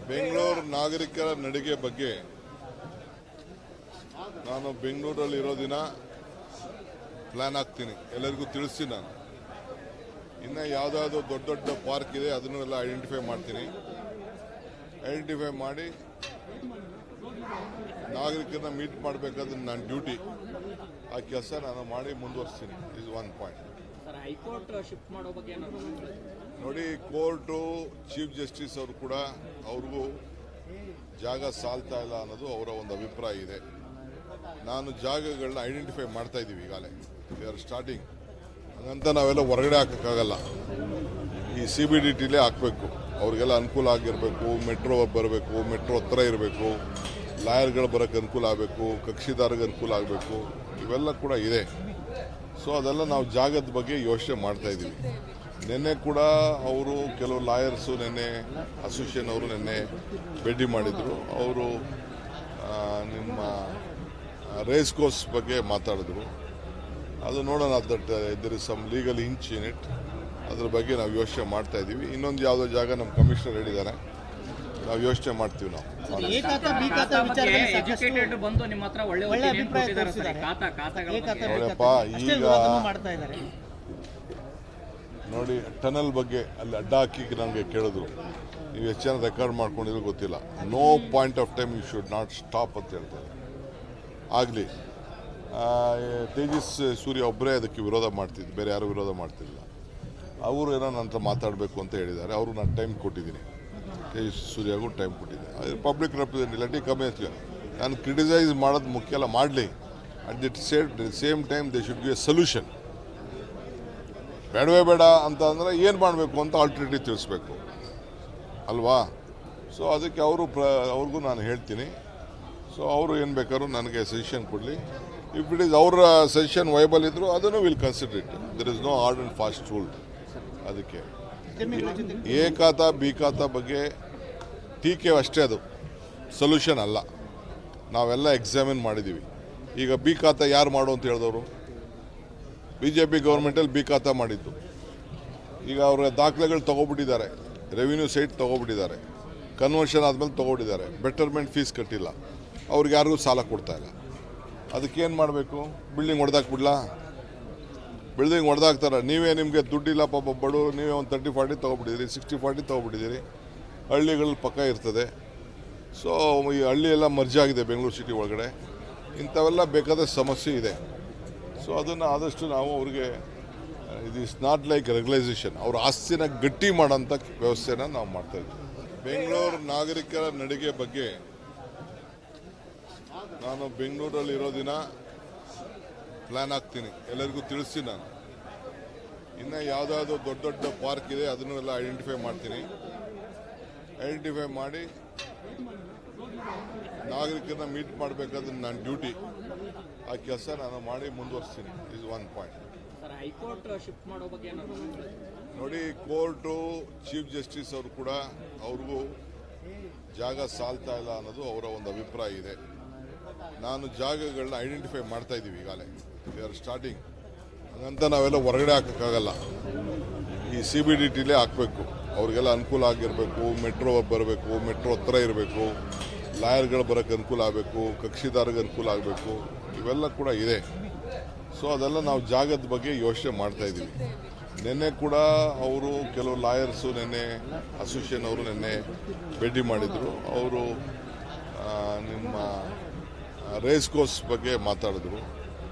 ಬೆಂಗಳೂರು ನಾಗರಿಕರ ನಡಿಗೆ ಬಗ್ಗೆ ನಾನು ಬೆಂಗಳೂರಲ್ಲಿ ಇರೋ ದಿನ ಪ್ಲಾನ್ ಆಗ್ತೀನಿ, ಎಲ್ಲರಿಗೂ ತಿಳಿಸ್ತೀನಿ. ನಾನು ಇನ್ನು ಯಾವುದಾದ್ರು ದೊಡ್ಡ ದೊಡ್ಡ ಪಾರ್ಕ್ ಇದೆ ಅದನ್ನು ಎಲ್ಲ ಐಡೆಂಟಿಫೈ ಮಾಡ್ತೀನಿ. ಐಡೆಂಟಿಫೈ ಮಾಡಿ ನಾಗರಿಕರನ್ನ ಮೀಟ್ ಮಾಡಬೇಕಾದ್ರೆ ನನ್ನ ಡ್ಯೂಟಿ, ಆ ಕೆಲಸ ನಾನು ಮಾಡಿ ಮುಂದುವರಿಸ್ತೀನಿ. Is one point. High court shift ಮಾಡೋ ಬಗ್ಗೆ ನೋಡಿ, ಕೋರ್ಟು ಚೀಫ್ ಜಸ್ಟಿಸ್ ಅವರು ಕೂಡ ಅವ್ರಿಗೂ ಜಾಗ ಸಾಲ್ತಾ ಇಲ್ಲ ಅನ್ನೋದು ಅವರ ಒಂದು ಅಭಿಪ್ರಾಯ ಇದೆ. ನಾನು ಜಾಗಗಳನ್ನ ಐಡೆಂಟಿಫೈ ಮಾಡ್ತಾ ಇದ್ದೀವಿ ಈಗಾಗಲೇ, ವಿ ಆರ್ ಸ್ಟಾರ್ಟಿಂಗ್. ಹಾಗಂತ ನಾವೆಲ್ಲ ಹೊರಗಡೆ ಹಾಕೋಕ್ಕಾಗಲ್ಲ, ಈ CBDTಲೇ ಹಾಕಬೇಕು. ಅವ್ರಿಗೆಲ್ಲ ಅನುಕೂಲ ಆಗಿರಬೇಕು, ಮೆಟ್ರೋ ಬರಬೇಕು, ಮೆಟ್ರೋ ಹತ್ರ ಇರಬೇಕು, ಲಾಯರ್ಗಳು ಬರೋಕ್ಕೆ ಅನುಕೂಲ ಆಗಬೇಕು, ಕಕ್ಷಿದಾರಿಗೆ ಅನುಕೂಲ ಆಗಬೇಕು, ಇವೆಲ್ಲ ಕೂಡ ಇದೆ. ಸೊ ಅದೆಲ್ಲ ನಾವು ಜಾಗದ ಬಗ್ಗೆ ಯೋಚನೆ ಮಾಡ್ತಾ ಇದ್ದೀವಿ. ನಿನ್ನೆ ಕೂಡ ಅವರು ಕೆಲವು ಲಾಯರ್ಸು ನಿನ್ನೆ ಅಸೋಸಿಯೇಷನ್ ಅವರು ನಿನ್ನೆ ಭೇಟಿ ಮಾಡಿದರು. ಅವರು ನಿಮ್ಮ ರೇಸ್ ಕೋರ್ಸ್ ಬಗ್ಗೆ ಮಾತಾಡಿದ್ರು. ಅದು ನೋಡೋಣ, that there is some legal hitch in it. ಅದ್ರ ಬಗ್ಗೆ ನಾವು ಯೋಚನೆ ಮಾಡ್ತಾ ಇದ್ದೀವಿ. ಇನ್ನೊಂದು ಯಾವುದೋ ಜಾಗ ನಮ್ಮ ಕಮಿಷನರ್ ಹೇಳಿದ್ದಾರೆ, ನಾವು ಯೋಚನೆ ಮಾಡ್ತೀವಿ. ನಾವು ನೋಡಪ್ಪ, ಈಗ ನೋಡಿ ಟನಲ್ ಬಗ್ಗೆ ಅಲ್ಲಿ ಅಡ್ಡ ಹಾಕಿ ನನಗೆ ಕೇಳಿದ್ರು, ನೀವು ಎಷ್ಟು ಜನ ರೆಕಾರ್ಡ್ ಮಾಡ್ಕೊಂಡಿರೋ ಗೊತ್ತಿಲ್ಲ. No point of time you should not stop ಅಂತ ಹೇಳ್ತಾರೆ. ಆಗಲಿ, ತೇಜಸ್ ಸೂರ್ಯ ಒಬ್ಬರೇ ಅದಕ್ಕೆ ವಿರೋಧ ಮಾಡ್ತಿದ್ದು, ಬೇರೆ ಯಾರು ವಿರೋಧ ಮಾಡ್ತಿಲ್ಲ. ಅವರು ಏನೋ ನನ್ನ ಹತ್ರ ಮಾತಾಡಬೇಕು ಅಂತ ಹೇಳಿದ್ದಾರೆ. ಅವರು ನಾನು ಟೈಮ್ ಕೊಟ್ಟಿದ್ದೀನಿ, ತೇಜಸ್ ಸೂರ್ಯಗೂ ಟೈಮ್ ಕೊಟ್ಟಿದ್ದೆ. ಅದು ಪಬ್ಲಿಕ್ ರೆಪ್ರೆಸೆಂಟೇಟಿವ್, ಲೆಟ್ ಕಮ್ಮಿ ಅಂತ ನಾನು ಕ್ರಿಟಿಸೈಸ್ ಮಾಡೋದು ಮುಖ್ಯ ಅಲ್ಲ, ಮಾಡಲಿ. At the same time they should be A solution. ಬೇಡವೇ ಬೇಡ ಅಂತ ಅಂದರೆ ಏನು ಮಾಡಬೇಕು ಅಂತ ಆಲ್ಟರ್ನೇಟಿವ್ ತಿಳಿಸ್ಬೇಕು ಅಲ್ವಾ? ಸೊ ಅದಕ್ಕೆ ಅವ್ರಿಗೂ ನಾನು ಹೇಳ್ತೀನಿ. ಸೊ ಅವರು ಏನು ಬೇಕಾದ್ರೂ ನನಗೆ ಸಜೆಷನ್ ಕೊಡಲಿ. ಇಫ್ ಇಟ್ ಈಸ್ ಅವರ ಸಜೆಷನ್ ವೈಬಲ್ ಇದ್ದರೂ ಅದನ್ನು will consider it. There is no hard and fast rule. ಅದಕ್ಕೆ ಎ ಖಾತಾ ಬಿ ಖಾತಾ ಬಗ್ಗೆ ಟೀಕೆ ಅಷ್ಟೇ, ಅದು ಸೊಲ್ಯೂಷನ್ ಅಲ್ಲ. ನಾವೆಲ್ಲ ಎಕ್ಸಾಮಿನ್ ಮಾಡಿದ್ದೀವಿ. ಈಗ ಬಿ ಖಾತಾ ಯಾರು ಮಾಡು ಅಂತ ಹೇಳಿದವರು? BJP ಗೌರ್ಮೆಂಟಲ್ಲಿ ಬಿ ಖಾತಾ ಮಾಡಿದ್ದು. ಈಗ ಅವರ ದಾಖಲೆಗಳು ತೊಗೊಬಿಟ್ಟಿದ್ದಾರೆ, ರೆವಿನ್ಯೂ ಸೈಟ್ ತೊಗೊಬಿಟ್ಟಿದ್ದಾರೆ, ಕನ್ವರ್ಷನ್ ಆದಮೇಲೆ ತೊಗೊಬಿಟ್ಟಿದ್ದಾರೆ, ಬೆಟರ್ಮೆಂಟ್ ಫೀಸ್ ಕಟ್ಟಿಲ್ಲ, ಅವ್ರಿಗೆ ಯಾರಿಗೂ ಸಾಲ ಕೊಡ್ತಾಯಿಲ್ಲ. ಅದಕ್ಕೇನು ಮಾಡಬೇಕು? ಬಿಲ್ಡಿಂಗ್ ಹೊಡೆದಾಕ್ಬಿಡ್ಲಾ? ಬಿಲ್ಡಿಂಗ್ ಹೊಡೆದಾಕ್ತಾರೆ. ನೀವೇ ನಿಮಗೆ ದುಡ್ಡಿಲ್ಲ ಪಾಪ ಬಡವರು, ನೀವೇ ಒಂದು 30-40 ತೊಗೊಬಿಟ್ಟಿದ್ದೀರಿ, 60-40 ತೊಗೊಬಿಟ್ಟಿದ್ದೀರಿ. ಹಳ್ಳಿಗಳಲ್ಲಿ ಪಕ್ಕ ಇರ್ತದೆ. ಸೊ ಈ ಹಳ್ಳಿ ಎಲ್ಲ ಮರ್ಜ್ ಆಗಿದೆ ಬೆಂಗಳೂರು ಸಿಟಿ ಒಳಗಡೆ. ಇಂಥವೆಲ್ಲ ಬೇಕಾದ ಸಮಸ್ಯೆ ಇದೆ. ಸೊ ಅದನ್ನು ಆದಷ್ಟು ನಾವು ಅವ್ರಿಗೆ, ಇದು ಇಸ್ ನಾಟ್ ಲೈಕ್ ರೆಗ್ಯುಲೈಸೇಷನ್, ಅವ್ರ ಆಸ್ತಿನ ಗಟ್ಟಿ ಮಾಡೋಂಥ ವ್ಯವಸ್ಥೆನ ನಾವು ಮಾಡ್ತಾಯಿದ್ವಿ. ಬೆಂಗಳೂರು ನಾಗರಿಕರ ನಡಿಗೆ ಬಗ್ಗೆ ನಾನು ಬೆಂಗಳೂರಲ್ಲಿ ಇರೋ ದಿನ ಪ್ಲಾನ್ ಆಗ್ತೀನಿ, ಎಲ್ಲರಿಗೂ ತಿಳಿಸ್ತೀನಿ. ನಾನು ಇನ್ನು ಯಾವುದಾದ್ರು ದೊಡ್ಡ ದೊಡ್ಡ ಪಾರ್ಕ್ ಇದೆ ಅದನ್ನು ಎಲ್ಲ ಐಡೆಂಟಿಫೈ ಮಾಡ್ತೀನಿ. ಐಡೆಂಟಿಫೈ ಮಾಡಿ ನಾಗರಿಕರನ್ನ ಮೀಟ್ ಮಾಡಬೇಕಾದ್ರೆ ನನ್ನ ಡ್ಯೂಟಿ, ಆ ಕೆಲಸ ನಾನು ಮಾಡಿ ಮುಂದುವರಿಸ್ತೀನಿ. Is one point. High court shift ಮಾಡೋ ಬಗ್ಗೆ ನೋಡಿ, ಕೋರ್ಟು ಚೀಫ್ ಜಸ್ಟಿಸ್ ಅವರು ಕೂಡ ಅವ್ರಿಗೂ ಜಾಗ ಸಾಲ್ತಾ ಇಲ್ಲ ಅನ್ನೋದು ಅವರ ಒಂದು ಅಭಿಪ್ರಾಯ ಇದೆ. ನಾನು ಜಾಗಗಳನ್ನ ಐಡೆಂಟಿಫೈ ಮಾಡ್ತಾ ಇದ್ದೀವಿ ಈಗಾಗಲೇ, ವಿ ಆರ್ ಸ್ಟಾರ್ಟಿಂಗ್. ಹಾಗಂತ ನಾವೆಲ್ಲ ಹೊರಗಡೆ ಹಾಕೋಕ್ಕಾಗಲ್ಲ, ಈ CBDTಲೇ ಹಾಕಬೇಕು. ಅವ್ರಿಗೆಲ್ಲ ಅನುಕೂಲ ಆಗಿರಬೇಕು, ಮೆಟ್ರೋ ಬರಬೇಕು, ಮೆಟ್ರೋ ಹತ್ರ ಇರಬೇಕು, ಲಾಯರ್ಗಳು ಬರೋಕ್ಕೆ ಅನುಕೂಲ ಆಗಬೇಕು, ಕಕ್ಷಿದಾರಿಗೆ ಅನುಕೂಲ ಆಗಬೇಕು, ಇವೆಲ್ಲ ಕೂಡ ಇದೆ. ಸೊ ಅದೆಲ್ಲ ನಾವು ಜಾಗದ ಬಗ್ಗೆ ಯೋಚನೆ ಮಾಡ್ತಾ ಇದ್ದೀವಿ. ನಿನ್ನೆ ಕೂಡ ಅವರು ಕೆಲವು ಲಾಯರ್ಸು ನಿನ್ನೆ ಅಸೋಸಿಯೇಷನ್ ಅವರು ನಿನ್ನೆ ಭೇಟಿ ಮಾಡಿದರು. ಅವರು ನಿಮ್ಮ ರೇಸ್ ಕೋರ್ಸ್ ಬಗ್ಗೆ ಮಾತಾಡಿದ್ರು.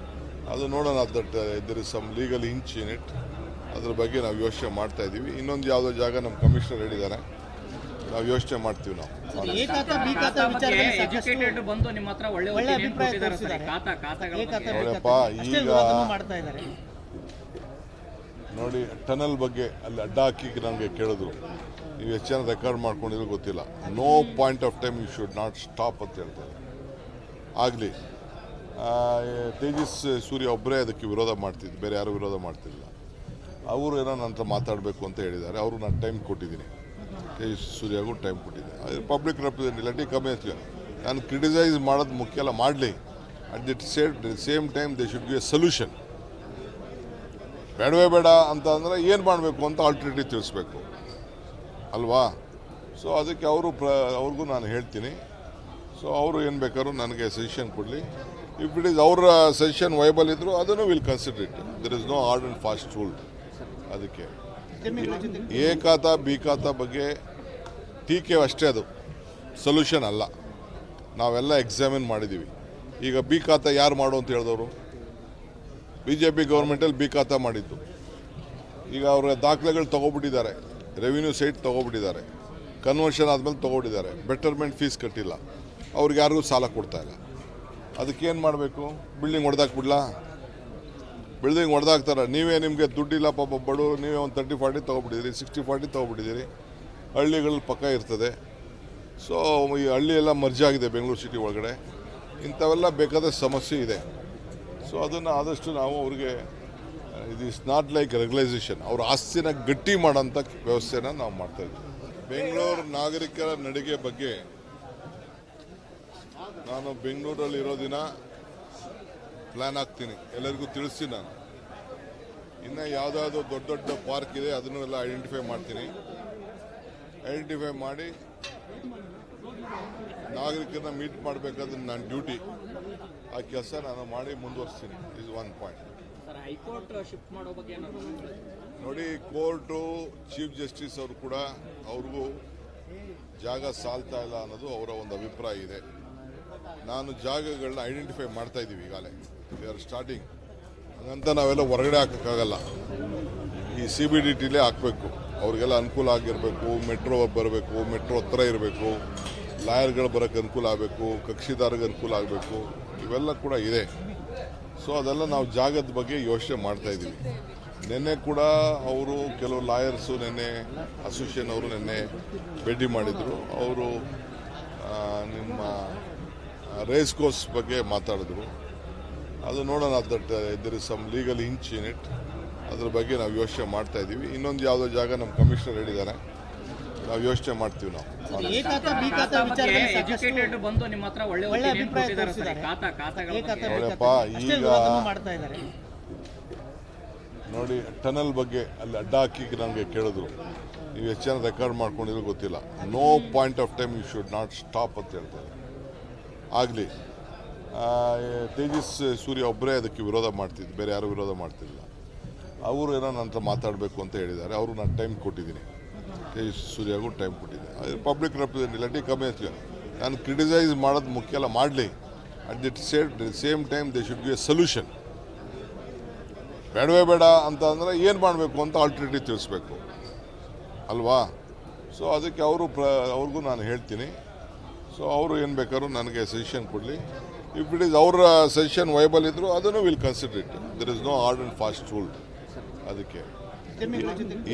ಅದು ನೋಡೋಣ, that there is some legal hitch in it. ಅದ್ರ ಬಗ್ಗೆ ನಾವು ಯೋಚನೆ ಮಾಡ್ತಾ ಇದ್ದೀವಿ. ಇನ್ನೊಂದು ಯಾವುದೋ ಜಾಗ ನಮ್ಮ ಕಮಿಷನರ್ ಹೇಳಿದ್ದಾರೆ, ನಾವು ಯೋಚನೆ ಮಾಡ್ತೀವಿ. ನಾವು ನೋಡಪ್ಪ, ಈಗ ನೋಡಿ ಟನಲ್ ಬಗ್ಗೆ ಅಲ್ಲಿ ಅಡ್ಡ ಹಾಕಿ ನನಗೆ ಕೇಳಿದ್ರು, ನೀವು ಎಷ್ಟು ಜನ ರೆಕಾರ್ಡ್ ಮಾಡ್ಕೊಂಡಿರೋ ಗೊತ್ತಿಲ್ಲ. No point of time you should not stop ಅಂತ ಹೇಳ್ತಾರೆ. ಆಗಲಿ, ತೇಜಸ್ ಸೂರ್ಯ ಒಬ್ಬರೇ ಅದಕ್ಕೆ ವಿರೋಧ ಮಾಡ್ತಿದ್ದು, ಬೇರೆ ಯಾರು ವಿರೋಧ ಮಾಡ್ತಿಲ್ಲ. ಅವರು ಏನೋ ನನ್ನ ಹತ್ರ ಮಾತಾಡಬೇಕು ಅಂತ ಹೇಳಿದ್ದಾರೆ. ಅವರು ನಾನು ಟೈಮ್ ಕೊಟ್ಟಿದ್ದೀನಿ, ತೇಜಸ್ ಸೂರ್ಯಗೂ ಟೈಮ್ ಕೊಟ್ಟಿದ್ದೆ. ಅದು ಪಬ್ಲಿಕ್ ರೆಪ್ರೆಸೆಂಟೇಟಿವ್, ಲೆಟ್ ಕಮ್ಮಿ ಅಂತ ನಾನು ಕ್ರಿಟಿಸೈಸ್ ಮಾಡೋದು ಮುಖ್ಯ ಅಲ್ಲ, ಮಾಡಲಿ. At the same time they should be A solution. ಬೇಡವೇ ಬೇಡ ಅಂತ ಅಂದರೆ ಏನು ಮಾಡಬೇಕು ಅಂತ ಆಲ್ಟರ್ನೇಟಿವ್ ತಿಳಿಸ್ಬೇಕು ಅಲ್ವಾ? ಸೊ ಅದಕ್ಕೆ ಅವ್ರಿಗೂ ನಾನು ಹೇಳ್ತೀನಿ. ಸೊ ಅವರು ಏನು ಬೇಕಾದ್ರೂ ನನಗೆ ಸಜೆಷನ್ ಕೊಡಲಿ. ಇಫ್ ಇಟ್ ಈಸ್ ಅವರ ಸಜೆಷನ್ ವೈಬಲ್ ಇದ್ದರೂ ಅದನ್ನು will consider it. There is no hard and fast rule. ಅದಕ್ಕೆ ಎ ಖಾತಾ ಬಿ ಖಾತಾ ಬಗ್ಗೆ ಟೀಕೆ ಅಷ್ಟೇ, ಅದು ಸೊಲ್ಯೂಷನ್ ಅಲ್ಲ. ನಾವೆಲ್ಲ ಎಕ್ಸಾಮಿನ್ ಮಾಡಿದ್ದೀವಿ. ಈಗ ಬಿ ಖಾತಾ ಯಾರು ಮಾಡು ಅಂತ ಹೇಳಿದವರು? BJP ಗೌರ್ಮೆಂಟಲ್ಲಿ ಬಿ ಖಾತಾ ಮಾಡಿದ್ದು. ಈಗ ಅವರ ದಾಖಲೆಗಳು ತೊಗೊಬಿಟ್ಟಿದ್ದಾರೆ, ರೆವಿನ್ಯೂ ಸೈಟ್ ತೊಗೊಬಿಟ್ಟಿದ್ದಾರೆ, ಕನ್ವರ್ಷನ್ ಆದಮೇಲೆ ತೊಗೊಬಿಟ್ಟಿದ್ದಾರೆ, ಬೆಟರ್ಮೆಂಟ್ ಫೀಸ್ ಕಟ್ಟಿಲ್ಲ, ಅವ್ರಿಗೆ ಯಾರಿಗೂ ಸಾಲ ಕೊಡ್ತಾಯಿಲ್ಲ. ಅದಕ್ಕೇನು ಮಾಡಬೇಕು? ಬಿಲ್ಡಿಂಗ್ ಹೊಡೆದಾಕ್ಬಿಡ್ಲಾ? ಬಿಲ್ಡಿಂಗ್ ಹೊಡೆದಾಕ್ತಾರೆ. ನೀವೇ ನಿಮಗೆ ದುಡ್ಡಿಲ್ಲ ಪಾಪ ಬಡವರು, ನೀವೇ ಒಂದು 30-40 ತೊಗೊಬಿಟ್ಟಿದ್ದೀರಿ, 60-40 ತೊಗೊಬಿಟ್ಟಿದ್ದೀರಿ. ಹಳ್ಳಿಗಳಲ್ಲಿ ಪಕ್ಕ ಇರ್ತದೆ. ಸೊ ಈ ಹಳ್ಳಿ ಎಲ್ಲ ಮರ್ಜ್ ಆಗಿದೆ ಬೆಂಗಳೂರು ಸಿಟಿ ಒಳಗಡೆ. ಇಂಥವೆಲ್ಲ ಬೇಕಾದ ಸಮಸ್ಯೆ ಇದೆ. ಸೊ ಅದನ್ನು ಆದಷ್ಟು ನಾವು ಅವ್ರಿಗೆ ಇದು ಇಸ್ ನಾಟ್ ಲೈಕ್ ರೆಗ್ಯುಲೈಸೇಷನ್, ಅವ್ರ ಆಸ್ತಿನ ಗಟ್ಟಿ ಮಾಡೋಂಥ ವ್ಯವಸ್ಥೆನ ನಾವು ಮಾಡ್ತಾಯಿದ್ವಿ. ಬೆಂಗಳೂರು ನಾಗರಿಕರ ನಡಿಗೆ ಬಗ್ಗೆ ನಾನು ಬೆಂಗಳೂರಲ್ಲಿ ಇರೋ ದಿನ ಪ್ಲ್ಯಾನ್ ಹಾಕ್ತೀನಿ, ಎಲ್ಲರಿಗೂ ತಿಳಿಸ್ತೀನಿ. ನಾನು ಇನ್ನು ಯಾವುದಾದ್ರು ದೊಡ್ಡ ದೊಡ್ಡ ಪಾರ್ಕ್ ಇದೆ ಅದನ್ನು ಎಲ್ಲ ಐಡೆಂಟಿಫೈ ಮಾಡ್ತೀನಿ. ಐಡೆಂಟಿಫೈ ಮಾಡಿ ನಾಗರಿಕರನ್ನ ಮೀಟ್ ಮಾಡಬೇಕಾದ್ರೆ ನನ್ನ ಡ್ಯೂಟಿ, ಆ ಕೆಲಸ ನಾನು ಮಾಡಿ ಮುಂದುವರಿಸ್ತೀನಿ. Is one point. Sir, high court shift ಮಾಡೋ ಬಗ್ಗೆ ಏನಾದ್ರು ನೋಡಿ, ಕೋರ್ಟು ಚೀಫ್ ಜಸ್ಟಿಸ್ ಅವರು ಕೂಡ ಅವ್ರಿಗೂ ಜಾಗ ಸಾಲ್ತಾ ಇಲ್ಲ ಅನ್ನೋದು ಅವರ ಒಂದು ಅಭಿಪ್ರಾಯ ಇದೆ. ನಾನು ಜಾಗಗಳನ್ನ ಐಡೆಂಟಿಫೈ ಮಾಡ್ತಾ ಇದ್ದೀವಿ ಈಗಾಗಲೇ. We are starting. ಹಂಗಂತ ನಾವೆಲ್ಲ ಹೊರಗಡೆ ಹಾಕೋಕ್ಕಾಗಲ್ಲ. ಈ CBDTಲೇ ಹಾಕಬೇಕು. ಅವ್ರಿಗೆಲ್ಲ ಅನುಕೂಲ ಆಗಿರಬೇಕು. ಮೆಟ್ರೋ ಬರಬೇಕು, ಮೆಟ್ರೋ ಹತ್ರ ಇರಬೇಕು, ಲಾಯರ್ಗಳು ಬರೋಕ್ಕೆ ಅನುಕೂಲ ಆಗಬೇಕು, ಕಕ್ಷಿದಾರಿಗೆ ಅನುಕೂಲ ಆಗಬೇಕು. ಇವೆಲ್ಲ ಕೂಡ ಇದೆ. ಸೊ ಅದೆಲ್ಲ ನಾವು ಜಾಗದ ಬಗ್ಗೆ ಯೋಚನೆ ಮಾಡ್ತಾ ಇದ್ದೀವಿ. ನಿನ್ನೆ ಕೂಡ ಅವರು ಕೆಲವು ಲಾಯರ್ಸು ನಿನ್ನೆ ಅಸೋಸಿಯೇಷನ್ ಅವರು ನಿನ್ನೆ ಭೇಟಿ ಮಾಡಿದರು. ಅವರು ನಿಮ್ಮ ರೇಸ್ ಕೋರ್ಸ್ ಬಗ್ಗೆ ಮಾತಾಡಿದ್ರು. ಅದು ನೋಡೋಣ, that there is some legal hitch in it. ಅದ್ರ ಬಗ್ಗೆ ನಾವು ಯೋಚನೆ ಮಾಡ್ತಾ ಇದ್ದೀವಿ. ಇನ್ನೊಂದು ಯಾವುದೋ ಜಾಗ ನಮ್ಮ ಕಮಿಷನರ್ ಹೇಳಿದ್ದಾರೆ, ನಾವು ಯೋಚನೆ ಮಾಡ್ತೀವಿ. ನಾವು ಎಜುಕೇಟೆಡ್ ಬಂದು ನಿಮ್ಮ ಹತ್ರ ಒಳ್ಳೆ ಅಭಿಪ್ರಾಯ ಕೊಟ್ಟಿದ್ದಾರೆ. ನೋಡಪ್ಪ, ಈಗ ನೋಡಿ ಟನಲ್ ಬಗ್ಗೆ ಅಲ್ಲಿ ಅಡ್ಡ ಹಾಕಿ ನನಗೆ ಕೇಳಿದ್ರು, ನೀವು ಎಷ್ಟು ಜನ ರೆಕಾರ್ಡ್ ಮಾಡ್ಕೊಂಡಿರೋ ಗೊತ್ತಿಲ್ಲ. No point of time you should not stop ಅಂತ ಹೇಳ್ತಾರೆ. ಆಗಲಿ, ತೇಜಸ್ ಸೂರ್ಯ ಒಬ್ಬರೇ ಅದಕ್ಕೆ ವಿರೋಧ ಮಾಡ್ತಿದ್ದು, ಬೇರೆ ಯಾರು ವಿರೋಧ ಮಾಡ್ತಿಲ್ಲ. ಅವರು ಏನೋ ನನ್ನ ಹತ್ರ ಮಾತಾಡಬೇಕು ಅಂತ ಹೇಳಿದ್ದಾರೆ. ಅವರು ನಾನು ಟೈಮ್ ಕೊಟ್ಟಿದ್ದೀನಿ, ತೇಜಸ್ ಸೂರ್ಯಗೂ ಟೈಮ್ ಕೊಟ್ಟಿದ್ದೆ. ಅದು ಪಬ್ಲಿಕ್ ರೆಪ್ರೆಸೆಂಟೇಟಿವ್ ಲೆಟ್ ಕಮ್ಮಿ ಅಂತ ನಾನು ಕ್ರಿಟಿಸೈಸ್ ಮಾಡೋದು ಮುಖ್ಯ ಅಲ್ಲ, ಮಾಡಲಿ. At the same time they should be A solution. ಬೇಡವೇ ಬೇಡ ಅಂತ ಅಂದರೆ ಏನು ಮಾಡಬೇಕು ಅಂತ ಆಲ್ಟರ್ನೇಟಿವ್ ತಿಳಿಸ್ಬೇಕು ಅಲ್ವಾ? ಸೊ ಅದಕ್ಕೆ ಅವ್ರಿಗೂ ನಾನು ಹೇಳ್ತೀನಿ. ಸೊ ಅವರು ಏನು ಬೇಕಾದ್ರೂ ನನಗೆ ಸಜೆಷನ್ ಕೊಡಲಿ. ಇಫ್ ಇಟ್ ಈಸ್ ಅವರ ಸಜೆಷನ್ ವೈಬಲ್ ಇದ್ದರೂ ಅದನ್ನು will consider it. There is no hard and fast rule. ಅದಕ್ಕೆ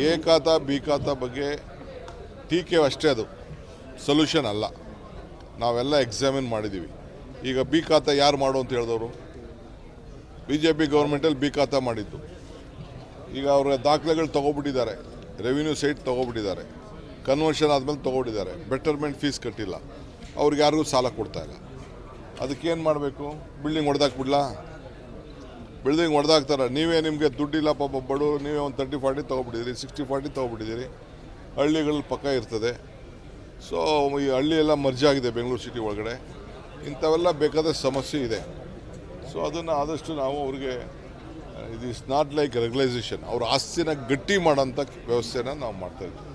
ಎ ಖಾತಾ ಬಿ ಖಾತಾ ಬಗ್ಗೆ ಟೀಕೆ ಅಷ್ಟೇ, ಅದು ಸೊಲ್ಯೂಷನ್ ಅಲ್ಲ. ನಾವೆಲ್ಲ ಎಕ್ಸಾಮಿನ್ ಮಾಡಿದ್ದೀವಿ. ಈಗ ಬಿ ಖಾತಾ ಯಾರು ಮಾಡು ಅಂತ ಹೇಳಿದವರು? BJP ಗೌರ್ಮೆಂಟಲ್ಲಿ ಬಿ ಖಾತಾ ಮಾಡಿದ್ದು. ಈಗ ಅವರ ದಾಖಲೆಗಳು ತೊಗೊಬಿಟ್ಟಿದ್ದಾರೆ, ರೆವಿನ್ಯೂ ಸೈಟ್ ತೊಗೊಬಿಟ್ಟಿದ್ದಾರೆ, ಕನ್ವರ್ಷನ್ ಆದಮೇಲೆ ತೊಗೊಬಿಟ್ಟಿದ್ದಾರೆ, ಬೆಟರ್ಮೆಂಟ್ ಫೀಸ್ ಕಟ್ಟಿಲ್ಲ, ಅವ್ರಿಗೆ ಯಾರಿಗೂ ಸಾಲ ಕೊಡ್ತಾಯಿಲ್ಲ. ಅದಕ್ಕೇನು ಮಾಡಬೇಕು? ಬಿಲ್ಡಿಂಗ್ ಹೊಡೆದಾಕ್ಬಿಡ್ಲಾ? ಬಿಲ್ಡಿಂಗ್ ಹೊಡೆದಾಕ್ತಾರೆ. ನೀವೇ ನಿಮಗೆ ದುಡ್ಡಿಲ್ಲ ಪಾಪ ಬಡವರು, ನೀವೇ ಒಂದು 30-40 ತೊಗೊಬಿಟ್ಟಿದ್ದೀರಿ, 60-40 ತೊಗೊಬಿಟ್ಟಿದ್ದೀರಿ. ಹಳ್ಳಿಗಳಲ್ಲಿ ಪಕ್ಕ ಇರ್ತದೆ. ಸೊ ಈ ಹಳ್ಳಿ ಎಲ್ಲ ಮರ್ಜ್ ಆಗಿದೆ ಬೆಂಗಳೂರು ಸಿಟಿ ಒಳಗಡೆ. ಇಂಥವೆಲ್ಲ ಬೇಕಾದ ಸಮಸ್ಯೆ ಇದೆ. ಸೊ ಅದನ್ನು ಆದಷ್ಟು ನಾವು ಅವ್ರಿಗೆ ಇದು ಇಸ್ ನಾಟ್ ಲೈಕ್ ರೆಗ್ಯುಲೈಸೇಷನ್, ಅವ್ರ ಆಸ್ತಿನ ಗಟ್ಟಿ ಮಾಡೋಂಥ ವ್ಯವಸ್ಥೆನ ನಾವು ಮಾಡ್ತಾಯಿದ್ವಿ.